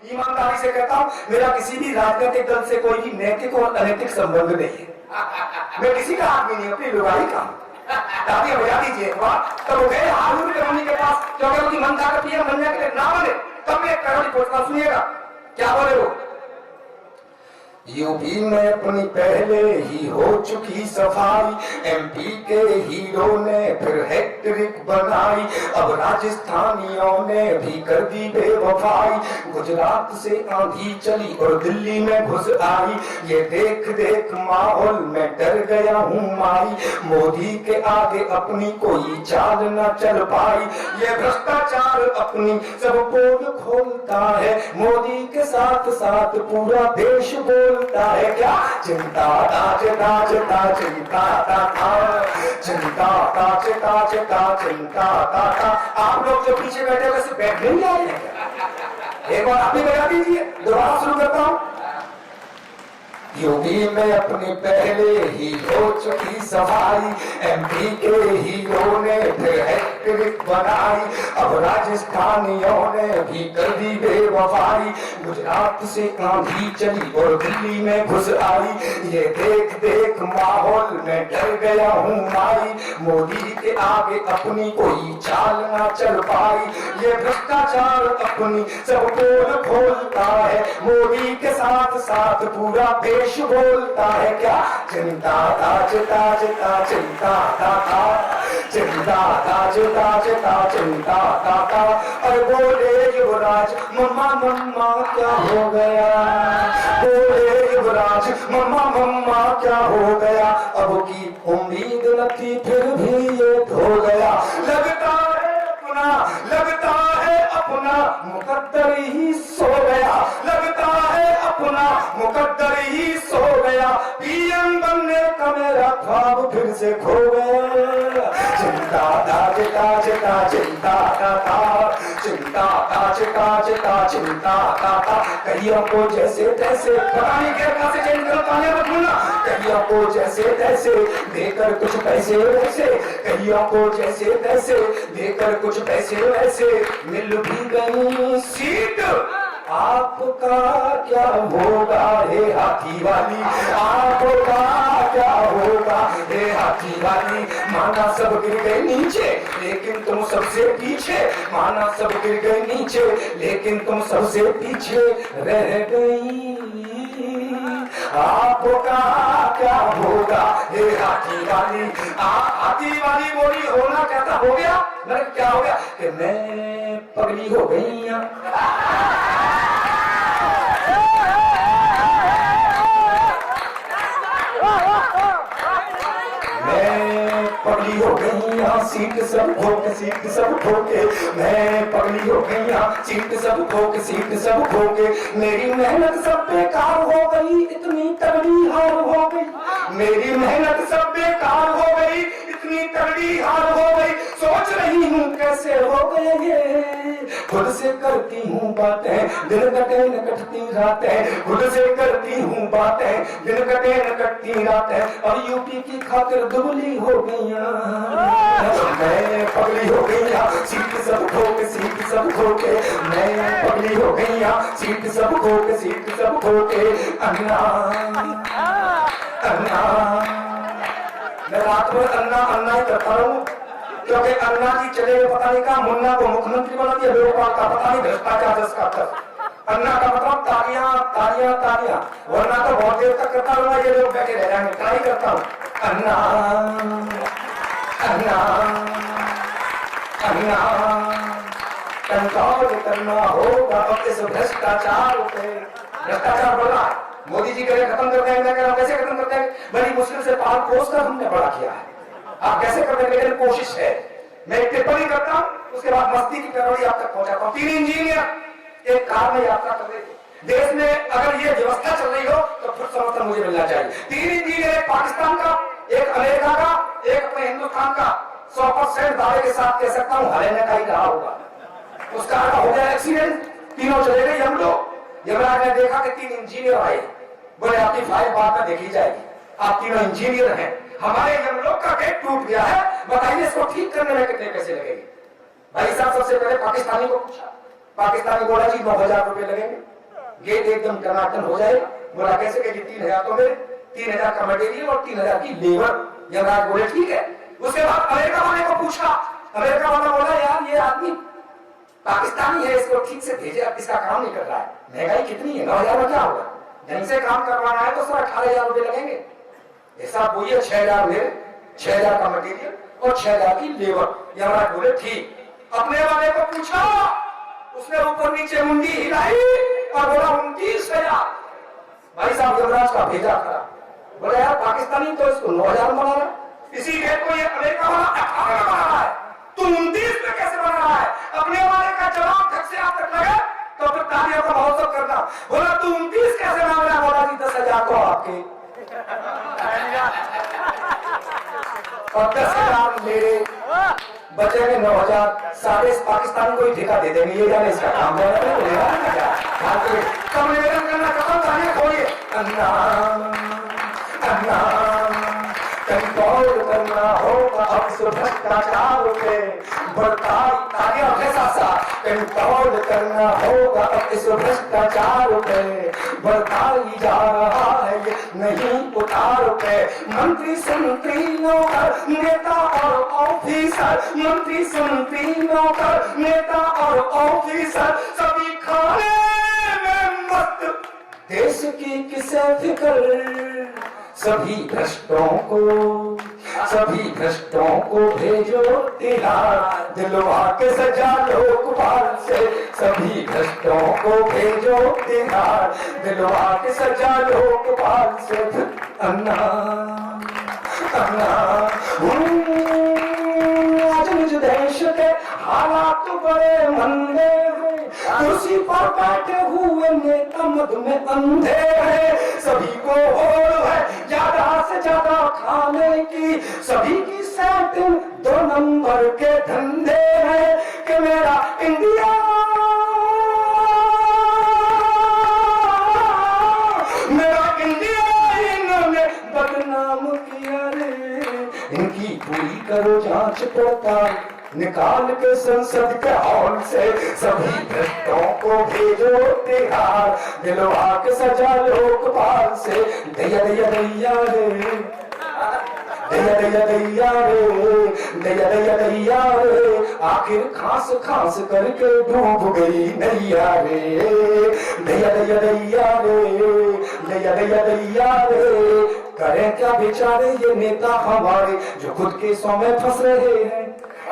ईमानदारी से कहता हूं, मेरा किसी भी राजनीतिक दल से कोई भी नैतिक और अनैतिक संबंध नहीं है। मैं किसी का आदमी नहीं, अपनी लुगाई का। दादी बजा दीजिए तब वो गए हारून के मम्मी के पास, क्योंकि उनकी मन था कि पीएम बनने के लिए ना बने। तब मैं करोड़ी पोस्टर सुनिएगा क्या बोले वो। यूपी में अपनी पहले ही हो चुकी सफाई, एमपी के हीरो ने फिर हैट्रिक बनाई, अब राजस्थानियों ने भी कर दी बेवफाई। गुजरात से आंधी चली और दिल्ली में घुस आई, ये देख देख माहौल में डर गया हूँ माई। मोदी के आगे अपनी कोई चाल न चल पाई, ये भ्रष्टाचार अपनी सब पोल खोलता है, मोदी के साथ साथ पूरा देश बोलता है क्या। चिंता ताज ताज ता चिंता ता चिंता ताज ताज ता चिंता ता। आप लोग जो पीछे बैठे हुए सिर्फ बैठने ही आए हैं क्या? एक बार आप ही बजा दीजिए, दोबारा शुरू करता हूं। यूपी में अपनी पहले ही हो चुकी सफाई, एमपी के हीरो ने फिर हैट्रिक बनाई, अब राजस्थानियों ने भी कर दी बेवफाई। गुजरात से आंधी चली और दिल्ली में घुस आई, ये देख देख माहौल में डर गया हूँ माई। मोदी के आगे अपनी कोई चाल ना चल पाई, ये भ्रष्टाचार अपनी सब पोल खोलता है, मोदी के साथ साथ पूरा देश बोलता है क्या। चिंता ताज ताज ता चिंता ता चिंता ताज ताज ता चिंता ता। और बोले युवराज मम्मा मम्मा क्या हो गया, बोले युवराज मम्मा मम्मा क्या हो गया। अब की उम्मीद न थी फिर भी ये धो गया, लगता है अपना, लगता है अपना मुकद्दर ही सो गया, लगता है अपना मुकद्दर ही सो गया। पीएम बनने का मेरा ख्वाब फिर से खो गया। चिंता ताज ताज ता चिंता ता चिंता ताज ताज ता चिंता ता। कहियों को जैसे तैसे बताने के कैसे चेंज करो, ताने मत भूलना। कहियों को जैसे तैसे देकर कुछ पैसे वैसे, कहियों को जैसे तैसे देकर कुछ पैसे वैसे, मिल भी गई सीट। आपका क्या होगा हे हाथी वाली, आपका क्या होगा हे हाथी वाली। माना सब गिर गए नीचे लेकिन तुम सबसे पीछे, माना सब गिर गए नीचे लेकिन तुम सबसे पीछे रह गई। आपका क्या होगा हे हाथी वाली। हाथी वाली बोली होना चाहता हो गया, मेरे क्या हो गया कि मैं पगली हो गई। पगली हो गई यहाँ सीट सब खोके, सीट सब खोके। मैं पगली हो गई यहाँ सीट सब खोके, सीट सब खोके। मेरी मेहनत सब बेकार हो गई, इतनी तगड़ी हार हो गई। मेरी मेहनत सब बेकार हो गई, इतनी तगड़ी हार हो गई। सोच रही हूँ कैसे हो गए ये, खुद से करती हूँ बातें दिन कटे न कटती रातें, खुद से करती हूँ बातें दिन कटे न कटती रातें। और यूपी की खातिर दुबली हो गई, मैं पगली हो गई सीट सब खोके, सीट सब खोके। मैं पगली हो गई सीट सब खोके, सीट सब खोके। अन्ना अन्ना, मैं रात भर अन्ना अन्ना ही करता रहूं, क्योंकि अन्ना जी चले गए पता नहीं कहा, मुन्ना को मुख्यमंत्री बना दिया, लोकपाल का पता नहीं भ्रष्टाचार जिसका तक। अन्ना का मतलब तालियां तालियां तालियां, वरना तो बहुत देर तक करता रहूंगा, ये लोग बैठे रह जाएंगे। क्या ही करता हूँ अन्ना अन्ना अन्ना। कंट्रोल करना होगा अब इस भ्रष्टाचार पे। भ्रष्टाचार बढ़ रहा है, मोदी जी कह खत्म कर देंगे, मैं कह रहा हूं कैसे खत्म कर देंगे। बड़ी मुश्किल से पहाड़ खोज कर हमने बड़ा किया है, आप कैसे कर देंगे, लेकिन कोशिश है। मैं एक टिप्पणी करता हूं, उसके बाद मस्ती की पैरोडी आप तक पहुंचाता हूं। 3 इंजीनियर एक कार में यात्रा कर रहे थे। देश में अगर ये व्यवस्था चल रही हो तो फिर समर्थन मुझे मिलना चाहिए। 3 इंजीनियर, एक पाकिस्तान का, एक अमेरिका का, एक अपने हिंदुस्तान का। 100% दावे के साथ कह सकता हूँ हरियाणा का ही रहा होगा। उस कार का हो गया एक्सीडेंट, तीनों चले गए हम लोग। यमराज ने देखा कि 3 इंजीनियर आए, बोले आपकी फाइल बाद में देखी जाएगी, आप तीनों इंजीनियर हैं, हमारे यमलोक का गेट टूट गया है, बताइए इसको ठीक करने में कितने पैसे लगेंगे। भाई साहब सबसे पहले पाकिस्तानी को पूछा, पाकिस्तानी बोला जी 9,000 रुपए लगेंगे, गेट एकदम टनाटन हो जाए। बोला कैसे कहेगी 3,000 तो मेरे, 3,000 का मटेरियल और 3,000 की लेबर। यमराज बोले ठीक है। उसके बाद अमेरिका वाले को पूछा, अमेरिका वाला बोला यार ये आदमी पाकिस्तानी है, इसको ठीक से भेजे, अब इसका काम नहीं कर रहा है, महंगाई कितनी है, 9,000 में क्या होगा, ढंग से काम करवाना है तो सर 18,000 रुपए लगेंगे। ऐसा बोलिए 6,000 ले, 6,000 का मटेरियल और 6,000 की लेबर। यमराज बोले ठीक। अपने वाले को पूछा, उसने ऊपर नीचे मुंडी हिलाई और बोला 29,000। भाई साहब यमराज का भेजा खड़ा, बोला यार पाकिस्तानी तो इसको 9,000 बना रहा है, इसी गेट को ये अमेरिका वाला 18 बना रहा है, तू 29 में कैसे बना रहा है। अपने वाले का जवाब धक से आप तक लगे तो फिर तालियों का महोत्सव करना। बोला तू 29 कैसे मांग रहा है। बोला जी 10,000 तो आपके और 10,000 मेरे, बचेंगे 9,000। सारे पाकिस्तान को ही ठेका दे देंगे, ये जाने इसका काम है। कब निवेदन करना खत्म, तालियां खोलिए। कंट्रोल करना होगा अब से भ्रष्टाचार पे, बर्ताई तालियां कैसा सा, कंट्रोल करना होगा अब इस भ्रष्टाचार पे, बर्ताई जा रहा है ये नहीं उतार पे। मंत्री संतरी नौकर नेता और ऑफिसर, मंत्री संतरी नौकर नेता और ऑफिसर, सभी खाने में मस्त, देश की किसे फिक्र। सभी भ्रष्टों को भेजो तिहाड़, दिलवा के सजा लोकपाल से। सभी भ्रष्टों को भेजो तिहाड़, दिलवा के सजा लोकपाल से। अन्ना अन्ना आज निज देश के हालात बड़े मंदे हैं, कुर्सी पर बैठे हुए नेता मद में अंधे हैं। सभी को होड़ है ज्यादा से ज्यादा खाने की, सभी की सेटिंग 2 नंबर के धंधे हैं कि मेरा इंडिया, मेरा इंडिया इन्होंने बदनाम किया रे। इनकी पूरी करो जांच पड़ताल, निकाल के संसद के हॉल से। सभी भ्रष्टों को भेजो तिहाड़, दिलवा के सजा लोकपाल से। दैया दैया दैया रे, दैया दैया दैया रे, दैया दैया दैया रे, आखिर खास खास करके डूब गई नैया रे। दैया दैया दैया रे, दैया दैया दैया रे, करें क्या बेचारे ये नेता हमारे जो खुद के सौ में फंस रहे हैं।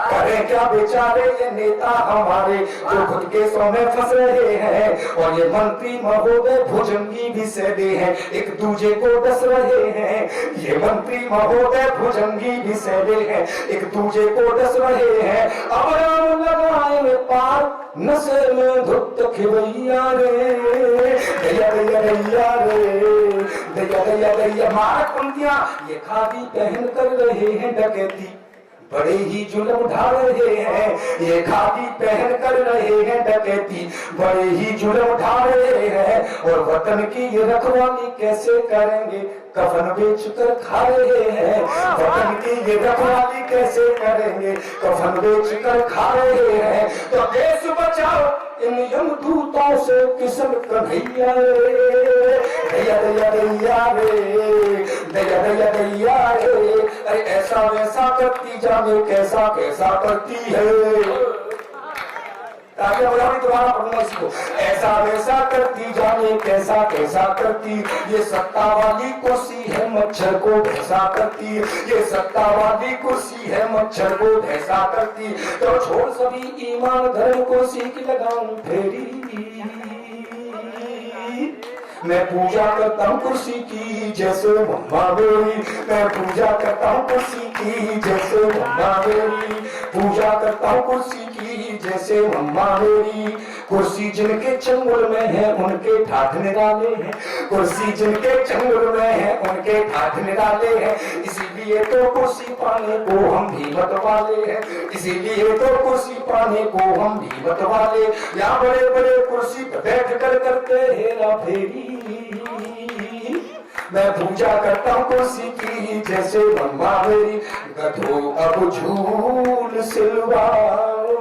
करें क्या बेचारे ये नेता हमारे जो खुद के सौ में फंस रहे हैं। और ये मंत्री महोदय भुजंगी भी सेदे हैं, एक दूजे को डस रहे हैं। ये मंत्री महोदय भुजंगी भी सेदे हैं, एक दूजे को डस रहे हैं। अब राम लगाए पार नशे में धुत खिवैया रे। दैया दैया दैया रे, दैया दैया दैया। मारक पंक्तियां, ये खादी पहन कर रहे हैं डकैती, बड़े ही जुल्म ढा रहे हैं। ये खादी पहन कर रहे हैं डकैती, बड़े ही जुल्म ढा रहे हैं। और वतन की ये रखवाली कैसे करेंगे, कफन बेच कर खा रहे हैं। वतन की ये रखवाली कैसे करेंगे, कफन बेच कर खा रहे हैं। तो देश बचाओ इन यमदूतों से किशन कन्हैया रे। दैया दैया दैया रे, दैया दैया दैया रे। अरे ऐसा वैसा करती जाने कैसा कैसा करती है। दोबारा पढ़ूंगा इसको। ऐसा वैसा करती जाने कैसा कैसा करती, ये सत्ता वाली कुर्सी है मच्छर को भैंसा करती, ये सत्ता वाली कुर्सी है मच्छर को भैंसा करती। तो छोड़ सभी ईमान धर्म को सीख लगाऊं फेरी, मैं पूजा करता हूँ कुर्सी की जैसे मम्मा मेरी। मैं पूजा करता हूँ कुर्सी की जैसे मम्मा मेरी, पूजा करता हूँ कुर्सी की जैसे मम्मा मेरी। कुर्सी जिनके चंगुल में है उनके ठाठ निराले हैं, कुर्सी जिनके चंगुल में है उनके ठाठ निराले हैं। इसीलिए तो कुर्सी पाने को हम भी मत वाले हैं, इसीलिए तो कुर्सी पाने को हम भी मत वाले। यहाँ बड़े बड़े कुर्सी पर बैठ कर करते हेरा फेरी, मैं पूजा करता हूँ कुर्सी की जैसे मम्मा मेरी। गधो अब झूल सिलवाओ,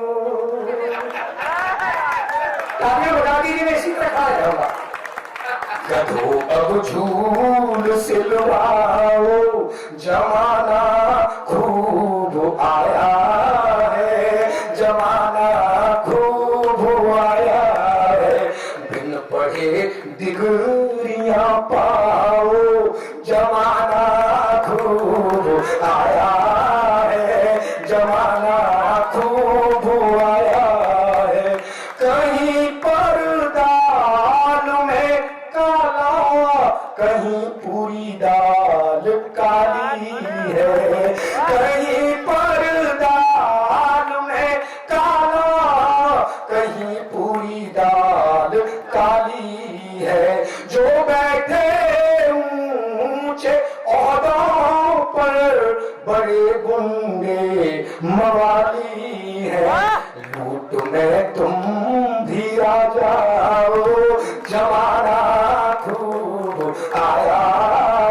तालियां बजा दीजिए, मैं इसी तरह खड़ा जाऊंगा। गधो अब झूल सिलवाओ, जमाना खूब आया है, जमाना खूब आया है। बिन पढ़े डिग्रियां पाओ, जमाना खूब आया है, जमाना खूब आया है। कहीं पर दाल में काला, कहीं पूरी दाल काली है। कहीं पर दाल में काला, कहीं पूरी दाल काली है। जो बैठे ऊंचे ओहदों पर, बड़े गुंडे मवाली है। लूट में तुम भी आ जाओ, जमाना खूब आया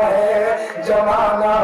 है, जमाना